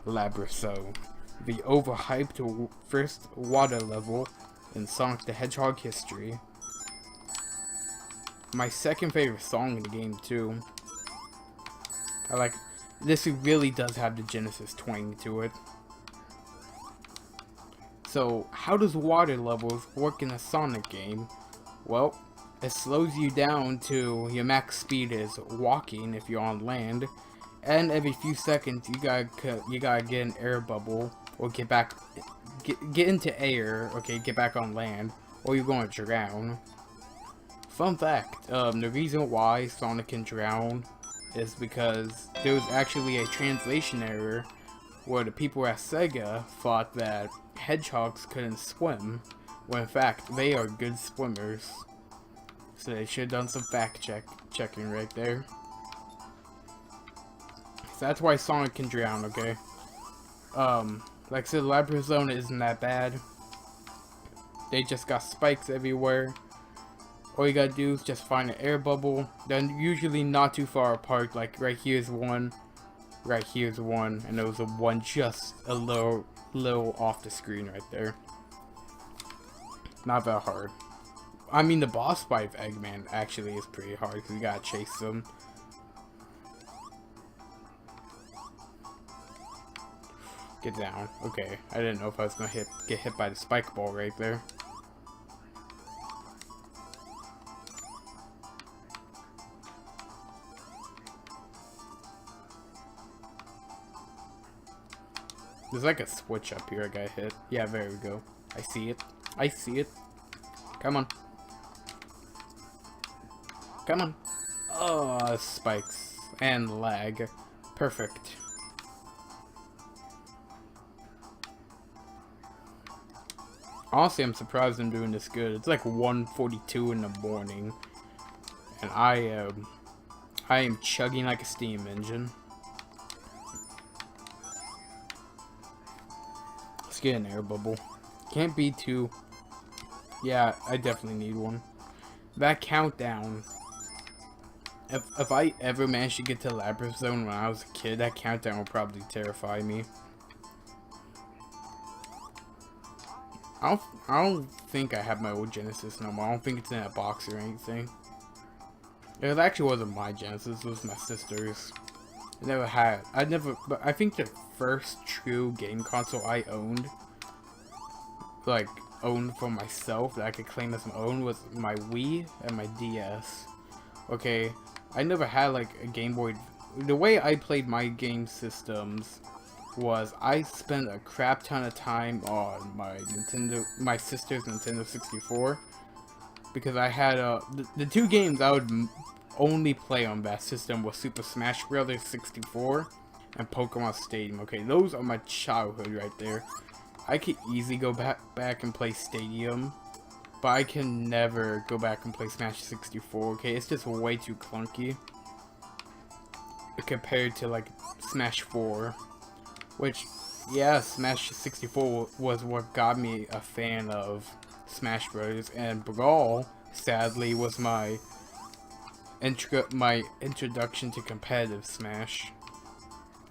Labyrinth Zone, the overhyped first water level in Sonic the Hedgehog history. My second favorite song in the game too. I like this. Really does have the Genesis twang to it. So how does water levels work in a Sonic game? Well, it slows you down to your max speed is walking if you're on land, and every few seconds you gotta get an air bubble or get into air. Okay, get back on land, or you're going to drown. Fun fact: the reason why Sonic can drown is because there was actually a translation error where the people at Sega thought that hedgehogs couldn't swim, when in fact they are good swimmers. So they should have done some checking right there. So that's why Sonic can drown, okay? Like I said, the Labyrinth Zone isn't that bad. They just got spikes everywhere. All you gotta do is just find an air bubble. They're usually not too far apart. Like right here's one, right here's one, and there was a one just a little off the screen right there. Not that hard. I mean, the boss fight of Eggman actually is pretty hard because you gotta chase them. Get down. Okay, I didn't know if I was gonna get hit by the spike ball right there. There's like a switch up here I got hit. Yeah, there we go. I see it. I see it. Come on. Come on. Oh, spikes and lag. Perfect. Honestly, I'm surprised I'm doing this good. It's like 1:42 in the morning, and I am chugging like a steam engine. Let's get an air bubble. Can't be too. Yeah, I definitely need one. That countdown. If I ever managed to get to Labyrinth Zone when I was a kid, that countdown would probably terrify me. I don't think I have my old Genesis no more. I don't think it's in that box or anything. It actually wasn't my Genesis, it was my sister's. But I think the first true game console I owned, like, owned for myself, that I could claim as my own, was my Wii and my DS. Okay, I never had, like, a Game Boy. The way I played my game systems was I spent a crap ton of time on my sister's Nintendo 64, because I had the two games I would only play on that system was Super Smash Bros. 64 and Pokemon Stadium. Okay, those are my childhood right there. I could easily go back and play Stadium, but I can never go back and play Smash 64. Okay, it's just way too clunky compared to like Smash 4. Which, yeah, Smash 64 was what got me a fan of Smash Bros. And Brawl, sadly, was my introduction to competitive Smash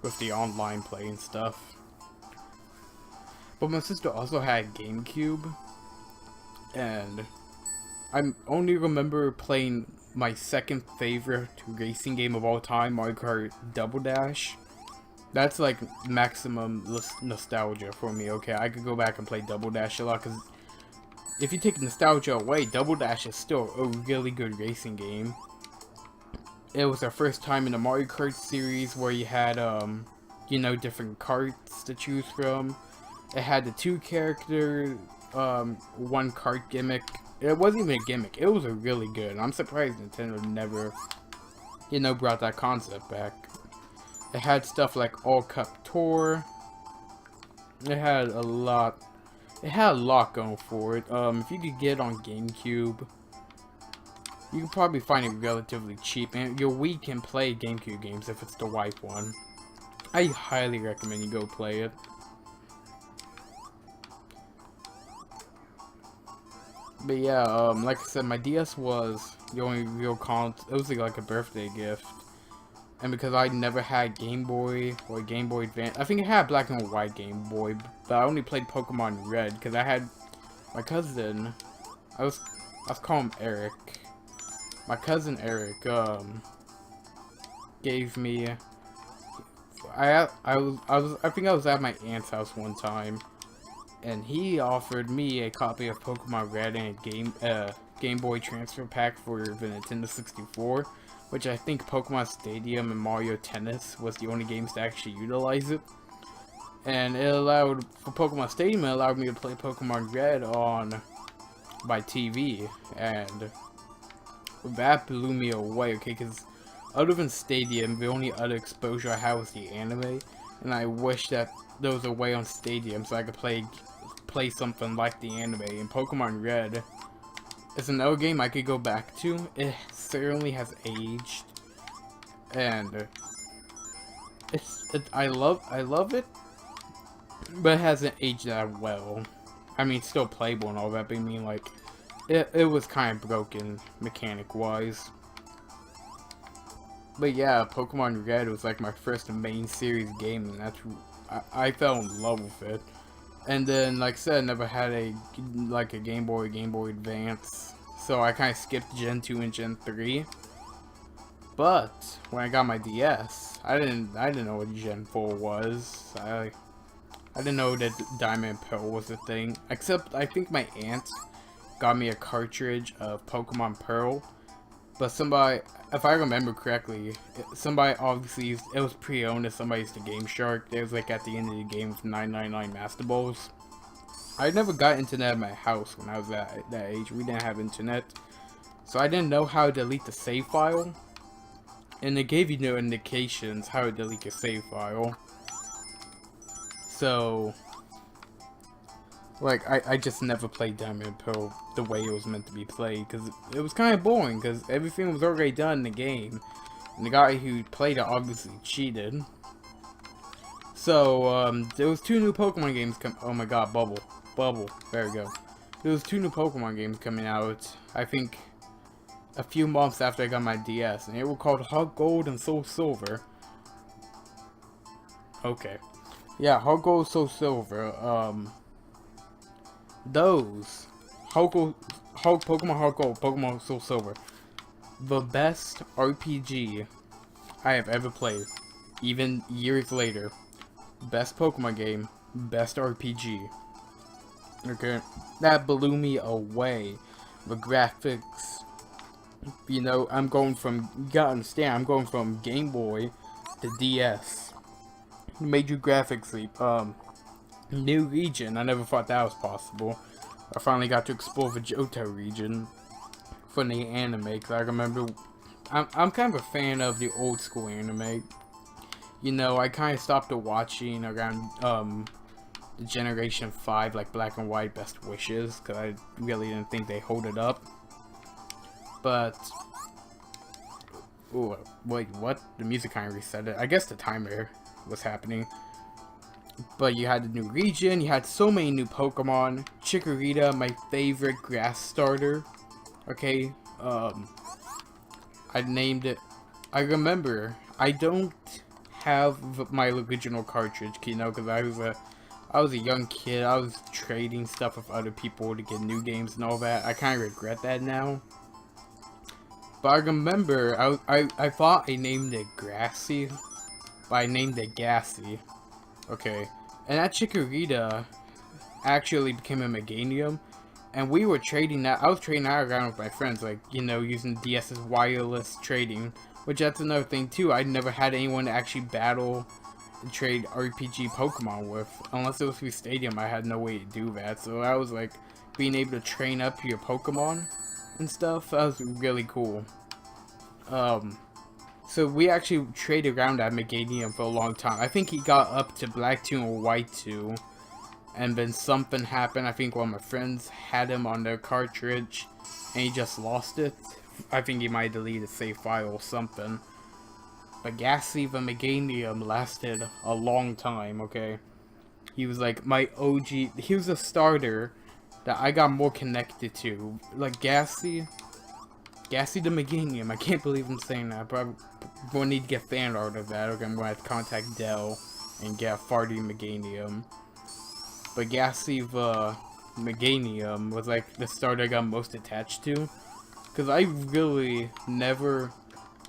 with the online play and stuff. But my sister also had GameCube, and I only remember playing my second favorite racing game of all time, Mario Kart Double Dash. That's like maximum nostalgia for me. Okay, I could go back and play Double Dash a lot, because if you take nostalgia away, Double Dash is still a really good racing game. It was our first time in the Mario Kart series where you had, you know, different karts to choose from. It had the 2 character, 1 kart gimmick. It wasn't even a gimmick. It was a really good. I'm surprised Nintendo never, you know, brought that concept back. It had stuff like All Cup Tour. It had a lot. It had a lot going for it. If you could get it on GameCube, you can probably find it relatively cheap, and your Wii can play GameCube games if it's the white one. I highly recommend you go play it. But yeah, like I said, my DS was the only real console. It was like a birthday gift, and because I never had Game Boy or Game Boy Advance, I think I had black and white Game Boy, but I only played Pokemon Red because I had my cousin. Let's call him Eric. My cousin Eric gave me. I think I was at my aunt's house one time, and he offered me a copy of Pokemon Red and a Game Boy transfer pack for the Nintendo 64, which I think Pokemon Stadium and Mario Tennis was the only games to actually utilize it. And it allowed, for Pokemon Stadium, it allowed me to play Pokemon Red on my TV, and that blew me away, okay, because other than Stadium, the only other exposure I had was the anime, and I wish that there was a way on Stadium so I could play something like the anime. And Pokemon Red is another game I could go back to. It certainly has aged, and I love it, but it hasn't aged that well. I mean, it's still playable and all that, but I mean, like, it was kind of broken mechanic-wise. But yeah, Pokemon Red was like my first main series game, and I fell in love with it. And then, like I said, I never had a Game Boy Advance, so I kind of skipped Gen 2 and Gen 3. But when I got my DS, I didn't know what Gen 4 was. I didn't know that Diamond and Pearl was a thing. Except I think my aunt got me a cartridge of Pokemon Pearl. But somebody, if I remember correctly, somebody obviously used, it was pre-owned, and somebody used the Game Shark. It was like at the end of the game with 999 Master Balls. I never got internet at my house when I was at that age. We didn't have internet. So I didn't know how to delete the save file. And they gave you no indications how to delete your save file. So, like, I just never played Diamond and Pearl the way it was meant to be played, because it was kind of boring, because everything was already done in the game, and the guy who played it obviously cheated. So, there was 2 new Pokemon games oh my god, Bubble, there we go. There was 2 new Pokemon games coming out, I think, a few months after I got my DS, and they were called Heart Gold and Soul Silver. Okay. Yeah, Heart Gold, Soul Silver, those Pokemon Heart Gold, Pokemon Soul Silver, the best RPG I have ever played, even years later. Best Pokemon game, best RPG. Okay, that blew me away. The graphics, you know, I'm going from, you gotta understand, I'm going from Game Boy to DS. Major graphics leap. New region, I never thought that was possible. I finally got to explore the Johto region from the anime, because I remember, I'm kind of a fan of the old school anime. You know, I kind of stopped watching around the Generation 5, like Black and White Best Wishes, because I really didn't think they hold it up. But, ooh, wait, what? The music kind of reset it. I guess the timer was happening. But you had the new region, you had so many new Pokemon. Chikorita, my favorite grass starter. Okay, I named it, I remember, I don't have my original cartridge, you know, because I was a young kid, I was trading stuff with other people to get new games and all that. I kind of regret that now. But I remember, I thought I named it Grassy, but I named it Gassy. Okay, and that Chikorita actually became a Meganium, and we were trading that. I was trading that around with my friends, like, you know, using DS's wireless trading, which that's another thing too. I never had anyone to actually battle and trade RPG Pokemon with, unless it was through Stadium. I had no way to do that, so I was like, being able to train up your Pokemon and stuff, that was really cool. So we actually traded around at Meganium for a long time. I think he got up to Black 2 or White 2. And then something happened. I think one of my friends had him on their cartridge. And he just lost it. I think he might delete a save file or something. But Gassy the Meganium lasted a long time, okay? He was like my OG. He was a starter that I got more connected to. Like Gassy, Gassy the Meganium. I can't believe I'm saying that, but I'm going to need to get fan art of that. Okay, I'm going to have to contact Dell and get Farty Meganium. But Gassy the Meganium was like the starter I got most attached to. Because I really never...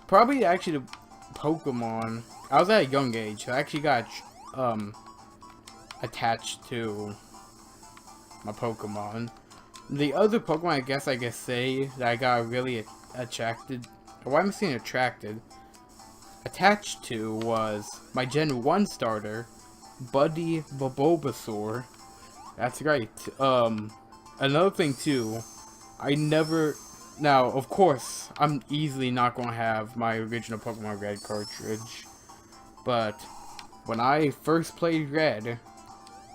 Probably actually the Pokemon... I was at a young age, so I actually got attached to my Pokemon. The other Pokemon I guess I could say that I got really attracted... Why am I saying attracted? Attached to was my Gen 1 starter, Buddy the Bulbasaur. That's right. Another thing too, I never... Now, of course, I'm easily not going to have my original Pokemon Red cartridge. But when I first played Red,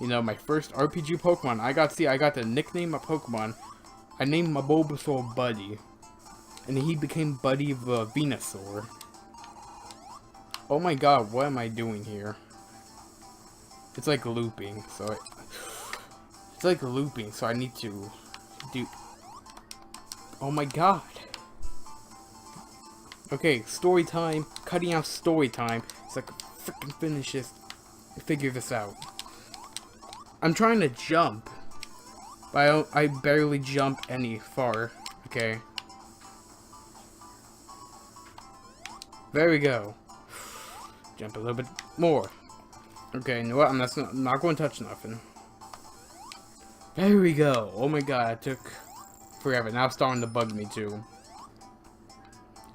you know, my first RPG Pokemon, I got to nickname my Pokemon. I named my Bulbasaur Buddy. And he became Buddy the Venusaur. Oh my god, what am I doing here? It's like looping, so I need to do... Oh my god. Okay, story time. Cutting out story time. So I can freaking figure this out. I'm trying to jump, but I barely jump any far. Okay. There we go. Jump a little bit more. Okay, you know what? I'm not going to touch nothing. There we go. Oh my god, it took forever. Now it's starting to bug me too.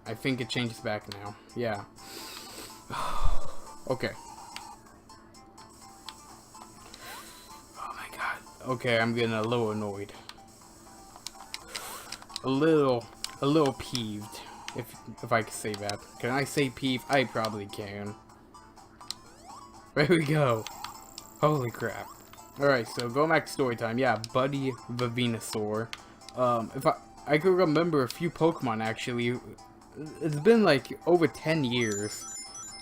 I think it changes back now. Yeah. Okay. Oh my god. Okay, I'm getting a little annoyed. A little peeved. If I can say that. Can I say peeved? I probably can. There we go. Holy crap. Alright, so going back to story time. Yeah, Buddy the Venusaur. If I could remember a few Pokemon actually. It's been like over 10 years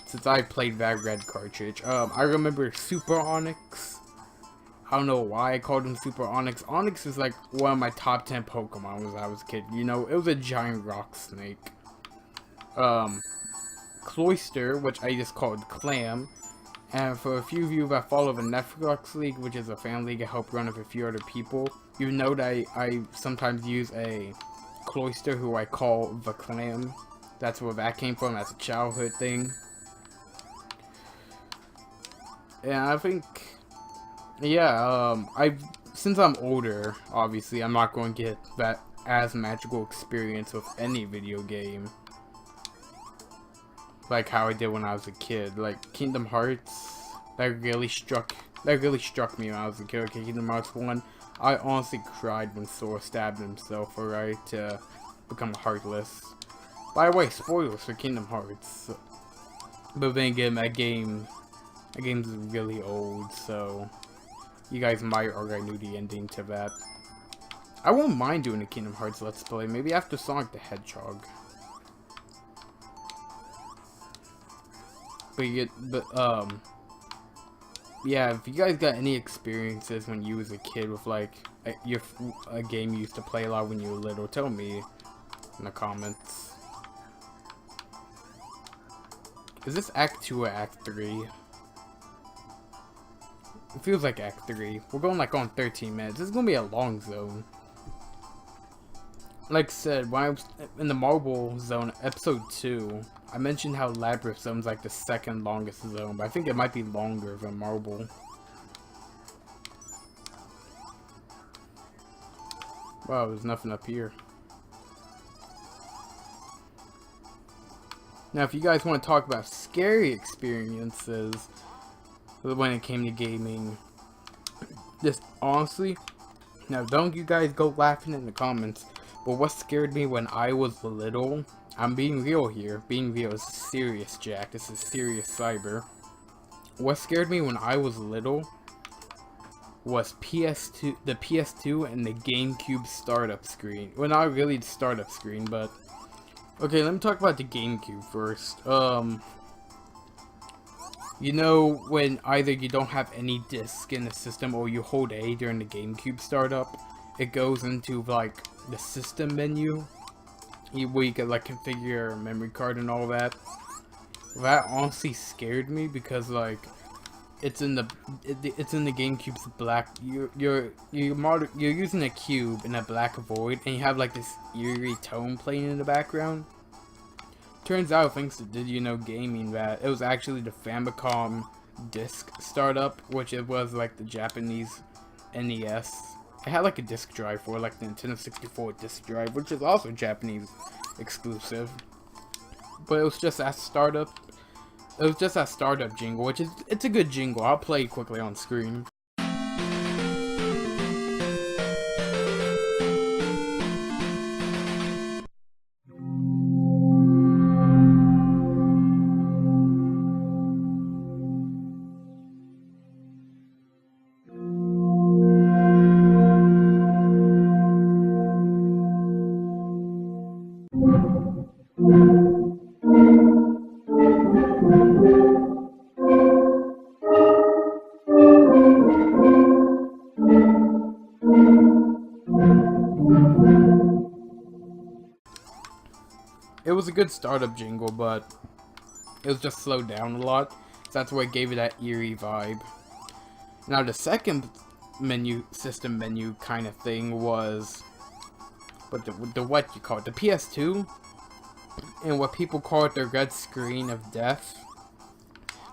since I played that Red cartridge. I remember Super Onix. I don't know why I called him Super Onix. Onix is like one of my top 10 Pokemon when I was a kid. You know, it was a giant rock snake. Cloyster, which I just called Clam. And for a few of you that follow the Netflix League, which is a fan league I help run with a few other people, you know that I sometimes use a Cloyster who I call the Clam. That's where that came from. That's a childhood thing. And I think, yeah, since I'm older, obviously, I'm not going to get that as magical experience with any video game. Like how I did when I was a kid. Like Kingdom Hearts, that really struck me when I was a kid. Okay, Kingdom Hearts 1, I honestly cried when Sora stabbed himself, alright, to become heartless. By the way, spoilers for Kingdom Hearts. But then again, that game's really old, so you guys might already knew the ending to that. I won't mind doing a Kingdom Hearts Let's Play, maybe after Sonic the Hedgehog. Yeah, if you guys got any experiences when you was a kid with like a game you used to play a lot when you were little, tell me in the comments. Is this Act 2 or Act 3? It feels like Act 3. We're going like on 13 minutes. This is gonna be a long zone. Like I said, when I was in the Marble Zone, episode 2, I mentioned how Labyrinth Zone's like the second longest zone, but I think it might be longer than Marble. Wow, there's nothing up here. Now, if you guys want to talk about scary experiences when it came to gaming, just honestly, now don't you guys go laughing in the comments, but what scared me when I was little, I'm being real here, being real is serious, Jack, this is serious cyber. What scared me when I was little was the PS2 and the GameCube startup screen. Well, not really the startup screen, but okay, let me talk about the GameCube first. You know when either you don't have any disc in the system or you hold A during the GameCube startup, it goes into like the system menu. where you could like configure your memory card and all that. That honestly scared me because like it's in the GameCube's black. You're using a cube in a black void, and you have like this eerie tone playing in the background. Turns out, thanks to Did You Know Gaming, that it was actually the Famicom disc startup, which it was like the Japanese NES. It had like a disc drive for like the Nintendo 64 disc drive, which is also Japanese exclusive. But it was just that startup. It was just that startup jingle, which is it's a good jingle. I'll play it quickly on screen. It was a good startup jingle, but it was just slowed down a lot. So that's why it gave it that eerie vibe. Now the second system menu kind of thing was, what you call it, the PS2, and what people call it the red screen of death.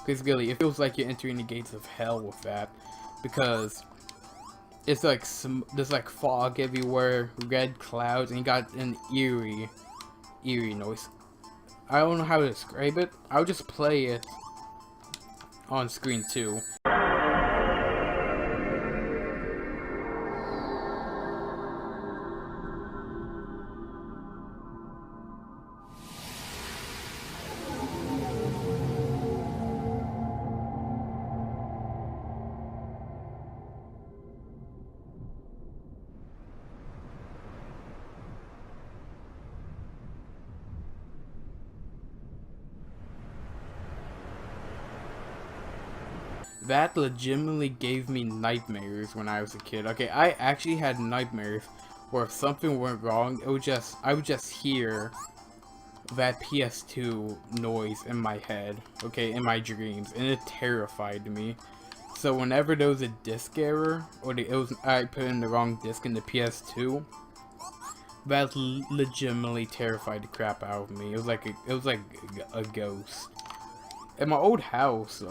Basically, it feels like you're entering the gates of hell with that, because it's like there's like fog everywhere, red clouds, and you got an eerie noise. I don't know how to describe it. I'll just play it on screen too. That legitimately gave me nightmares when I was a kid. Okay, I actually had nightmares where if something went wrong, I would just hear that PS2 noise in my head, okay, in my dreams, and it terrified me. So whenever there was a disc error, or I put in the wrong disc in the PS2, that legitimately terrified the crap out of me. It was like a ghost. In my old house,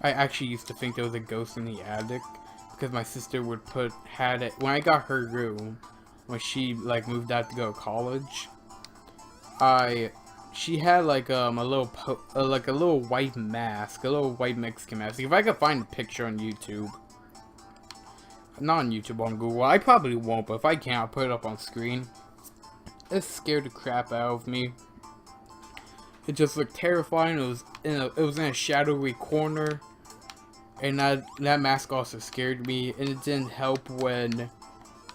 I actually used to think there was a ghost in the attic because my sister had it when I got her room when she like moved out to go to college. She had like a little white mask, a little white Mexican mask. If I could find a picture on YouTube, not on YouTube, on Google, I probably won't, but if I can, I'll put it up on screen. It scared the crap out of me. It just looked terrifying. It was in a shadowy corner, and that mask also scared me. And it didn't help when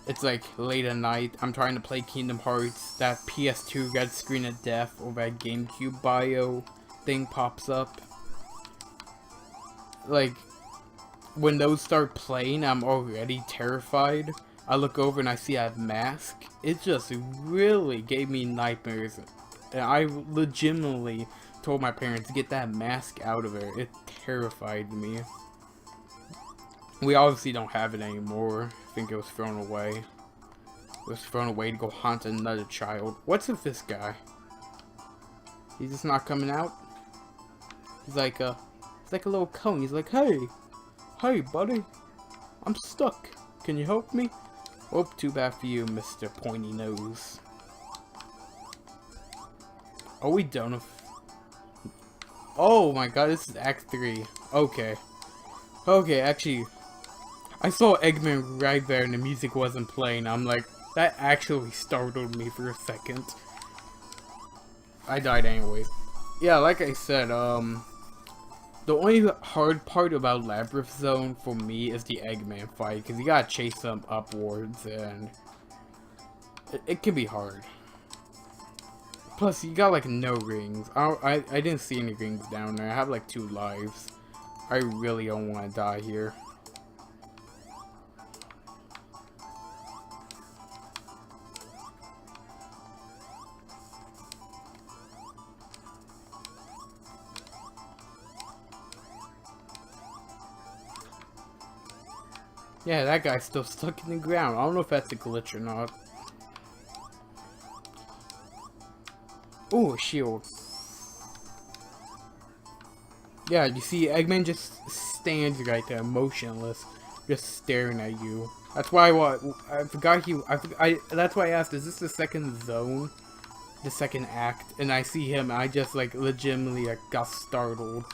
it's like late at night. I'm trying to play Kingdom Hearts. That PS2 red screen of death or that GameCube bio thing pops up. Like when those start playing, I'm already terrified. I look over and I see that mask. It just really gave me nightmares. And I legitimately told my parents to get that mask out of there. It terrified me. We obviously don't have it anymore. I think it was thrown away. It was thrown away to go haunt another child. What's with this guy? He's just not coming out? He's like a little cone. He's like, hey, buddy. I'm stuck. Can you help me? Oh, too bad for you, Mr. Pointy Nose. Are we done with... Oh my god, this is Act 3. Okay. Okay, actually, I saw Eggman right there and the music wasn't playing. I'm like, that actually startled me for a second. I died anyways. Yeah, like I said, the only hard part about Labyrinth Zone for me is the Eggman fight, because you gotta chase them upwards, and it can be hard. Plus, you got like no rings. I didn't see any rings down there. I have like 2 lives. I really don't want to die here. Yeah, that guy's still stuck in the ground. I don't know if that's a glitch or not. Ooh, a shield. Yeah, you see, Eggman just stands right there, motionless, just staring at you. That's why I forgot that's why I asked, is this the second zone? The second act? And I see him, and I just, like, legitimately, like, got startled.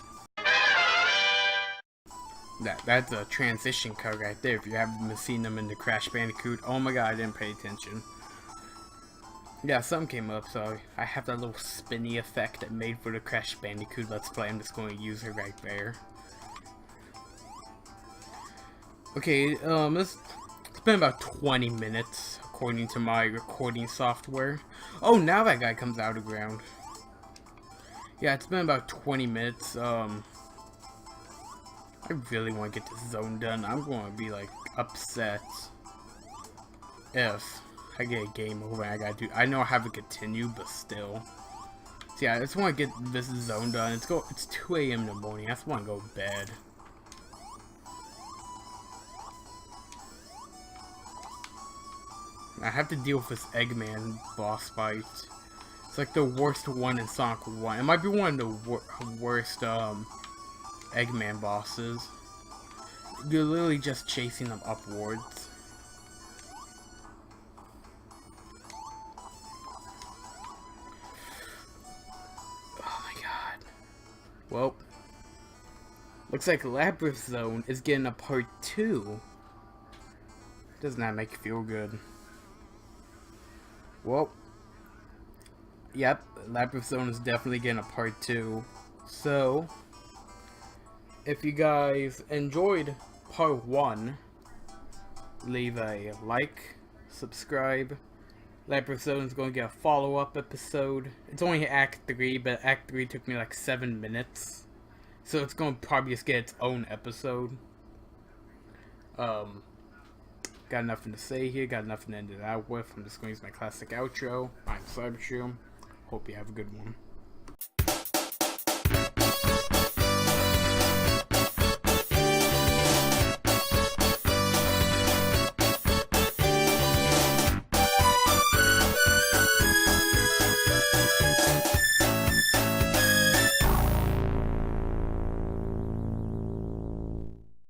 That's a transition cut right there, if you haven't been seeing them in the Crash Bandicoot. Oh my god, I didn't pay attention. Yeah, something came up, so I have that little spinny effect that made for the Crash Bandicoot Let's Play. I'm just going to use it right there. Okay, it's been about 20 minutes, according to my recording software. Oh, now that guy comes out of the ground. Yeah, it's been about 20 minutes, I really want to get this zone done. I'm going to be, like, upset if I get a game over and I gotta do. I know I have to continue, but still. So yeah, I just want to get this zone done. It's 2 a.m. in the morning. I just want to go to bed. I have to deal with this Eggman boss fight. It's like the worst one in Sonic 1. It might be one of the worst Eggman bosses. You're literally just chasing them upwards. Well, looks like Labyrinth Zone is getting a part 2. Doesn't that make you feel good? Well, yep, Labyrinth Zone is definitely getting a part 2. So, if you guys enjoyed part 1, leave a like, subscribe. Labyrinth Zone is going to get a follow-up episode. It's only Act 3, but Act 3 took me like 7 minutes. So it's going to probably just get its own episode. Got nothing to say here, got nothing to end it out with. I'm just going to use my classic outro. I'm Cybershroom. Hope you have a good one.